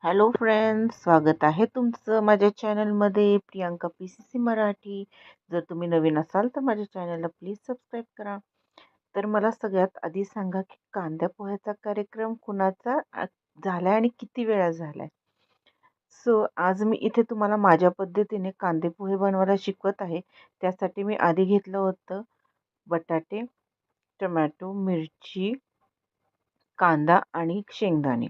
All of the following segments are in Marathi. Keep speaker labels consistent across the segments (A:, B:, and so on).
A: हॅलो फ्रेंड्स, स्वागत आहे तुमचं माझ्या चॅनलमध्ये प्रियांका PCC मराठी. जर तुम्ही नवीन असाल तर माझ्या चॅनलला प्लीज सबस्क्राईब करा. तर मला सगळ्यात आधी सांगा की कांद्या पोह्याचा कार्यक्रम कुणाचा झालाय आणि किती वेळा झालाय. आज मी इथे तुम्हाला माझ्या पद्धतीने कांदे पोहे बनवायला शिकवत आहे. त्यासाठी मी आधी घेतलं होतं बटाटे, टोमॅटो, मिरची, कांदा आणि शेंगदाणे.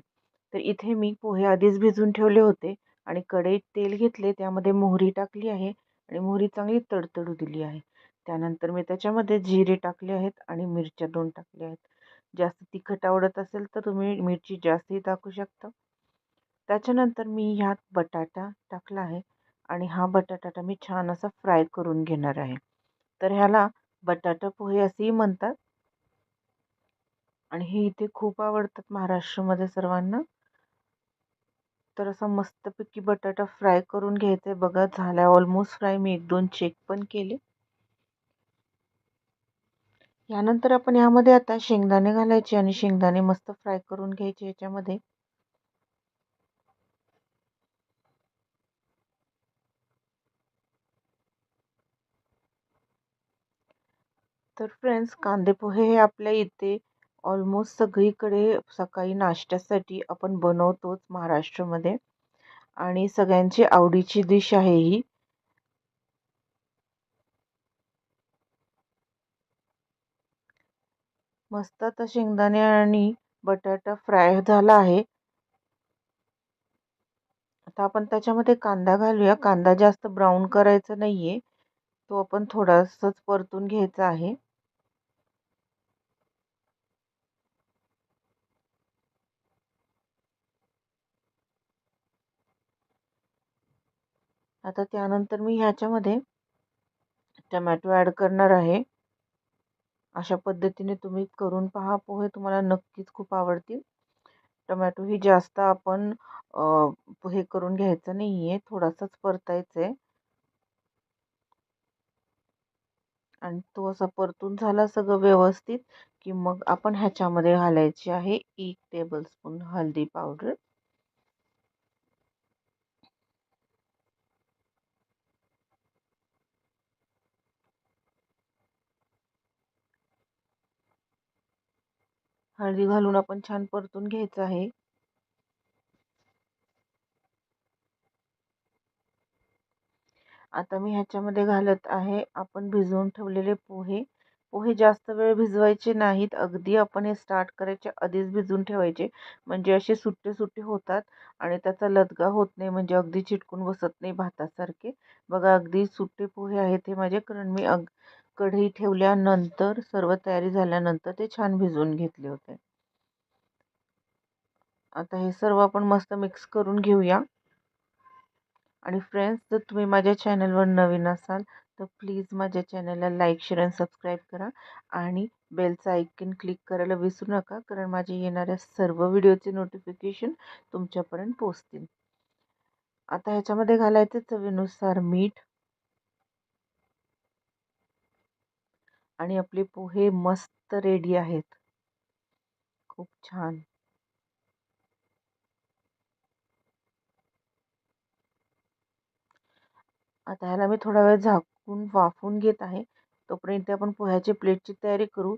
A: तर इथे मी पोहे आधीच भिजवून ठेवले होते आणि कढईत तेल घेतले, त्यामध्ये मोहरी टाकली आहे आणि मोहरी चांगली तडतडू दिली आहे. त्यानंतर मी त्याच्यामध्ये जिरे टाकले आहेत आणि मिरच्या 2 टाकल्या आहेत. जास्त तिखट आवडत असेल तर तुम्ही मिरची जास्तही टाकू शकता. त्याच्यानंतर मी ह्यात बटाटा टाकला आहे आणि हा बटाटा मी छान असा फ्राय करून घेणार आहे. तर ह्याला बटाटा पोहे असेही म्हणतात आणि हे इथे खूप आवडतात महाराष्ट्रामध्ये सर्वांना. तर असा मस्तपैकी बटाटा फ्राय करून घ्यायचा आहे. बघा झाला ऑलमोस्ट फ्राय. मी 1-2 चेक पण केले. यानंतर आपण यामध्ये आता शेंगदाणे घालायचे आणि शेंगदाणे मस्त फ्राय करून घ्यायचे याच्यामध्ये. तर फ्रेंड्स, कांदे पोहे हे आपल्या इथे ऑलमोस्ट सगळीकडे सकाळी नाश्त्यासाठी आपण बनवतोच महाराष्ट्रामध्ये आणि सगळ्यांची आवडीची डिश आहे ही. मस्त आता शेंगदाणे आणि बटाटा फ्राय झाला आहे. आता आपण त्याच्यामध्ये कांदा घालूया. कांदा जास्त ब्राऊन करायचा नाहीये, तो आपण थोडासाच परतून घ्यायचा आहे. आता त्यानंतर मी ह्याच्यामध्ये टोमॅटो ॲड करणार आहे. अशा पद्धतीने तुम्ही करून पहा पोहे, तुम्हाला नक्कीच खूप आवडतील. टोमॅटो ही जास्त आपण हे करून घ्यायचं नाहीये, थोडासाच परतायचा आहे. आणि तो असा परतून झाला सगळं व्यवस्थित की मग आपण ह्याच्यामध्ये घालायची आहे 1 टेबलस्पून हळदी पावडर. हळदी घालून आपण छान परतून घ्यायचं आहे. आता मी ह्याच्यामध्ये घालत आहे आपण भिजवून ठेवलेले पोहे. पोहे जास्त वेळ भिजवायचे नाहीत. अगदी आपण हे स्टार्ट करायच्या आधीच भिजवून ठेवायचे. म्हणजे असे सुट्टे-सुट्टे होतात आणि त्याचा लदगा होत नाही, म्हणजे अगदी चिटकून बसत नाही भातासारखे. बघा अगदी सुट्टे पोहे आहेत हे माझे, कारण मी कढई ठेवल्यानंतर सर्व तयारी झाल्यानंतर ते छान भिजवून घेतले होते. आता हे सर्व आपण मस्त मिक्स करून घेऊया. आणि फ्रेंड्स, जर तुम्ही माझ्या चॅनलवर नवीन असाल तर प्लीज माझ्या चॅनलला लाईक, शेअर आणि सबस्क्राईब करा आणि बेलचा आयकॉन क्लिक करायला विसरू नका, कारण माझे येणाऱ्या सर्व व्हिडिओचे नोटिफिकेशन तुमच्यापर्यंत पोहोचतील. आता ह्याच्यामध्ये घालायचे चवीनुसार मीठ आणि आपले पोहे मस्त रेडी आहेत. खूप छान. आता ह्याला मी थोडा वेळ झाकून वाफवून घेत आहे. तोपर्यंत आपण पोह्याची प्लेटची तयारी करू.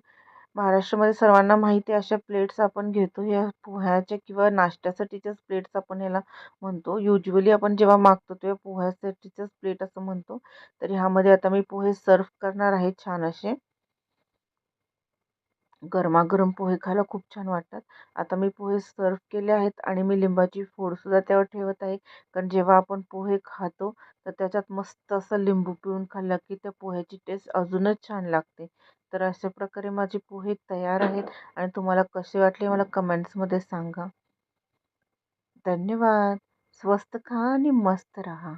A: महाराष्ट्रामध्ये सर्वांना माहिती आहे अशा प्लेट्स आपण घेतो. या पोह्याच्या किंवा नाश्त्यासाठीच्याच प्लेट्स आपण ह्याला म्हणतो. युजुअली आपण जेव्हा मागतो तेव्हा पोह्यासाठीच्याच प्लेट असं म्हणतो. तर ह्यामध्ये आता मी पोहे सर्व्ह करणार आहे छान असे. गरमागरम पोहे खायला खूप छान वाटतात. आता मी पोहे सर्व्ह केले आहेत आणि मी लिंबाची फोडसुद्धा त्यावर ठेवत आहे. कारण जेव्हा आपण पोहे खातो तर त्याच्यात मस्त असं लिंबू पिळून खाल्लं की त्या पोह्याची टेस्ट अजूनच छान लागते. तर अशा प्रकारे माझे पोहे तयार आहेत आणि तुम्हाला कसे वाटले मला कमेंट्समध्ये सांगा. धन्यवाद. स्वस्त खा आणि मस्त रहा.